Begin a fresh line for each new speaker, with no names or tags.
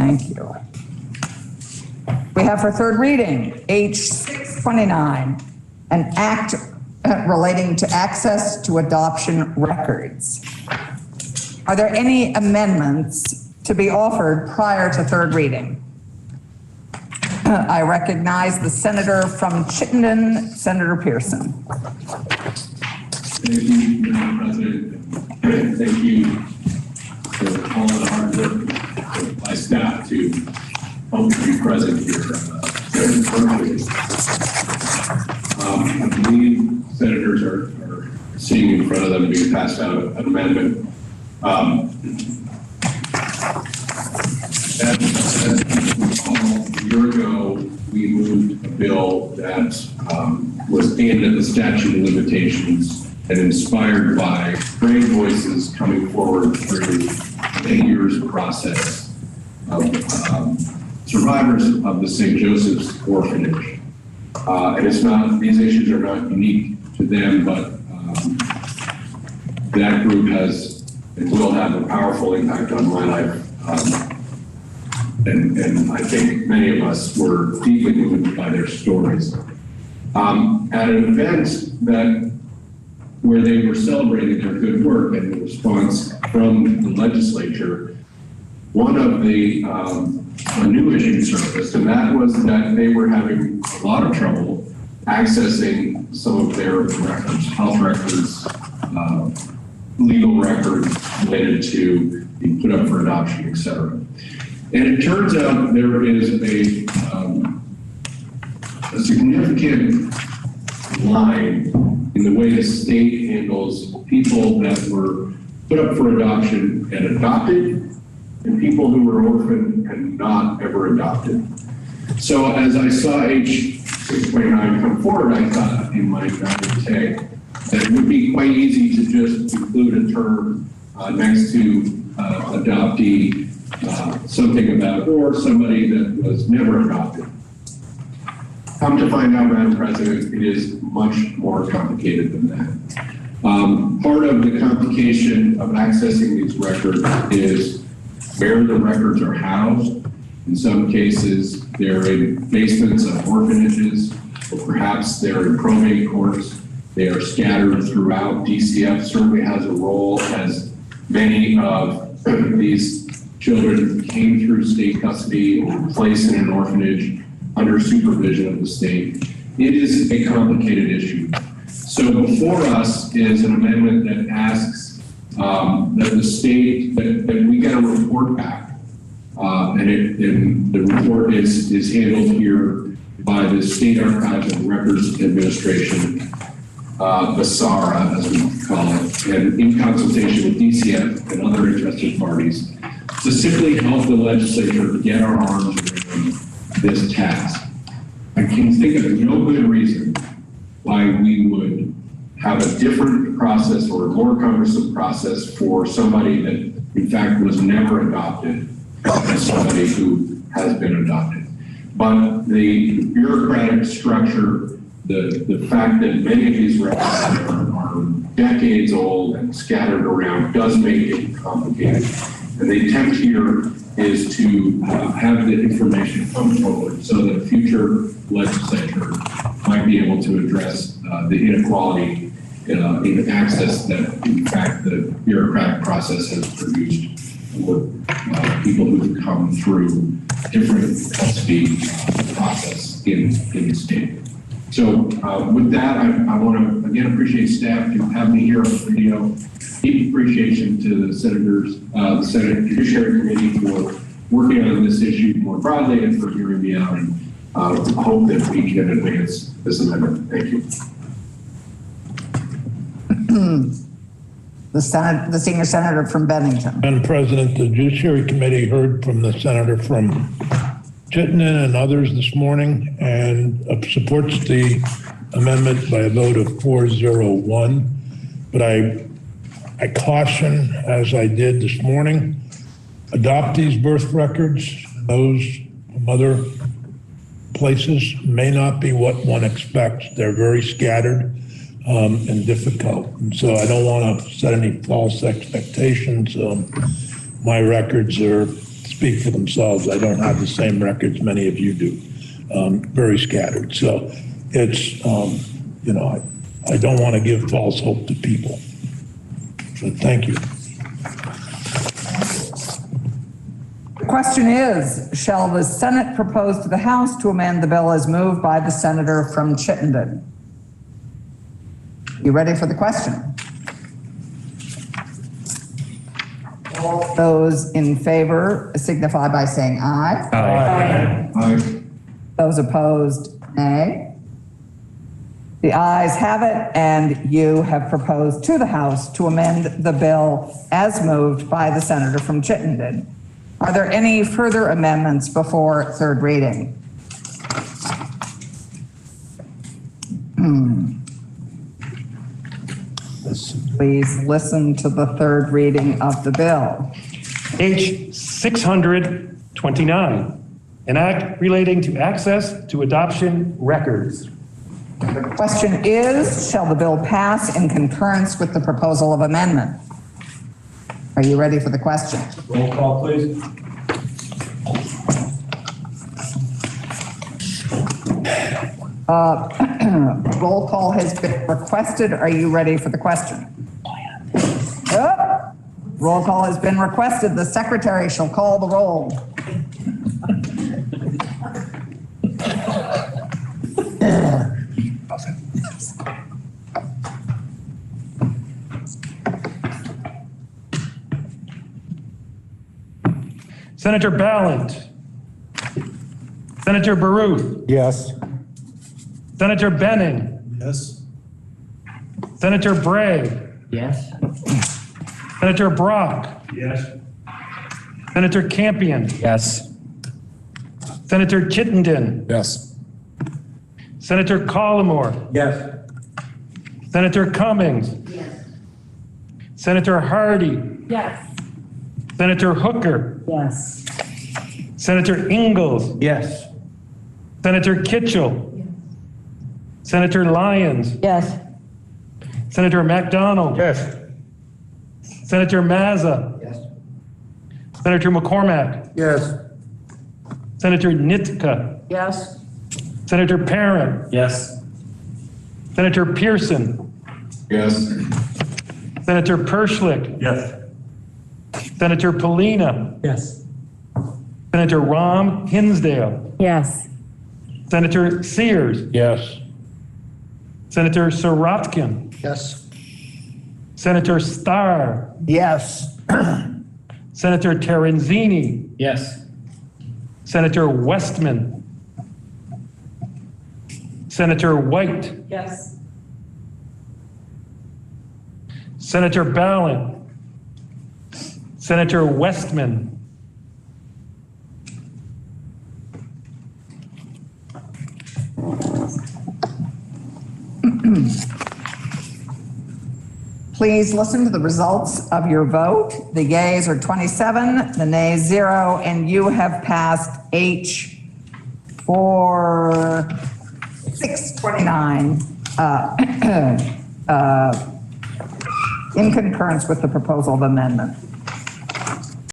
Thank you. We have for third reading, H629, an act relating to access to adoption records. Are there any amendments to be offered prior to third reading? I recognize the senator from Chittenden, Senator Pearson.
Thank you, Madam President. Thank you for all the hard work of my staff to help be present here. I believe senators are seeing in front of them being passed out an amendment. A year ago, we moved a bill that was aimed at the statute of limitations and inspired by brave voices coming forward through 8 years process of survivors of the St. Joseph's orphanage. And it's not, these issues are not unique to them, but that group has and will have a powerful impact on my life. And I think many of us were deeply moved by their stories. At an event where they were celebrating their good work and the response from the legislature, one of the a new issue surfaced, and that was that they were having a lot of trouble accessing some of their records, health records, legal records related to being put up for adoption, et cetera. And it turns out there is a significant line in the way the state handles people that were put up for adoption and adopted, and people who were orphaned and not ever adopted. So as I saw H629 come forward, I thought in my naivete that it would be quite easy to just include a term next to adoptee, something about, or somebody that was never adopted. Come to find out, Madam President, it is much more complicated than that. Part of the complication of accessing these records is where the records are housed. In some cases, they're in basements of orphanages, or perhaps they're in probate courts. They are scattered throughout. DCF certainly has a role, as many of these children came through state custody or placed in an orphanage under supervision of the state. It is a complicated issue. So before us is an amendment that asks that the state, that we get a report back, and the report is handled here by the State Archives and Records Administration, the SARA, as we call it, and in consultation with DCF and other interested parties, to simply help the legislature get our arms around this task. I can think of no good reason why we would have a different process or a more cumbersome process for somebody that, in fact, was never adopted as somebody who has been adopted. But the bureaucratic structure, the fact that many of these records are decades old and scattered around does make it complicated. And the intent here is to have the information come forward so that future legislature might be able to address the inequality in access that, in fact, the bureaucratic process has produced for people who've come through different custody process in the state. So with that, I want to again appreciate staff to have me here on the video. Deep appreciation to the senators, the Senate Judiciary Committee for working on this issue more broadly and for hearing me out, and hope that we can advance this amendment. Thank you.
The senior senator from Bennington.
Madam President, the Judiciary Committee heard from the senator from Chittenden and others this morning and supports the amendment by a vote of 401. But I caution, as I did this morning, adoptees' birth records, those from other places, may not be what one expects. They're very scattered and difficult. And so I don't want to set any false expectations. My records are speak for themselves. I don't have the same records many of you do, very scattered. So it's, you know, I don't want to give false hope to people. But thank you.
The question is, shall the Senate propose to the House to amend the bill as moved by the senator from Chittenden? You ready for the question? All those in favor signify by saying aye.
Aye.
Aye.
Those opposed, nay. The ayes have it, and you have proposed to the House to amend the bill as moved by the senator from Chittenden. Are there any further amendments before third reading? Please listen to the third reading of the bill.
H629, an act relating to access to adoption records.
The question is, shall the bill pass in concurrence with the proposal of amendment? Are you ready for the question?
Roll call, please.
Roll call has been requested. Are you ready for the question? Oh, roll call has been requested. The secretary shall call the roll.
Senator Ballant. Senator Baruth.
Yes.
Senator Benning.
Yes.
Senator Bray.
Yes.
Senator Brock.
Yes.
Senator Campion.
Yes.
Senator Chittenden.
Yes.
Senator Collmore.
Yes.
Senator Cummings.
Yes.
Senator Hardy.
Yes.
Senator Hooker.
Yes.
Senator Ingalls.
Yes.
Senator Kitchell. Senator Lyons.
Yes.
Senator McDonald.
Yes.
Senator Mazza.
Yes.
Senator McCormack.
Yes.
Senator Nitka.
Yes.
Senator Parent.
Yes.
Senator Pearson.
Yes.
Senator Perschlick.
Yes.
Senator Polina.
Yes.
Senator Rahm Hinsdale.
Yes.
Senator Sears.
Yes.
Senator Sirotkin.
Yes.
Senator Starr.
Yes.
Senator Terenzini.
Yes.
Senator Westman. Senator White.
Yes.
Senator Ballant. Senator Westman.
Please listen to the results of your vote. The yeas are 27, the nays 0, and you have passed H629 in concurrence with the proposal of amendment.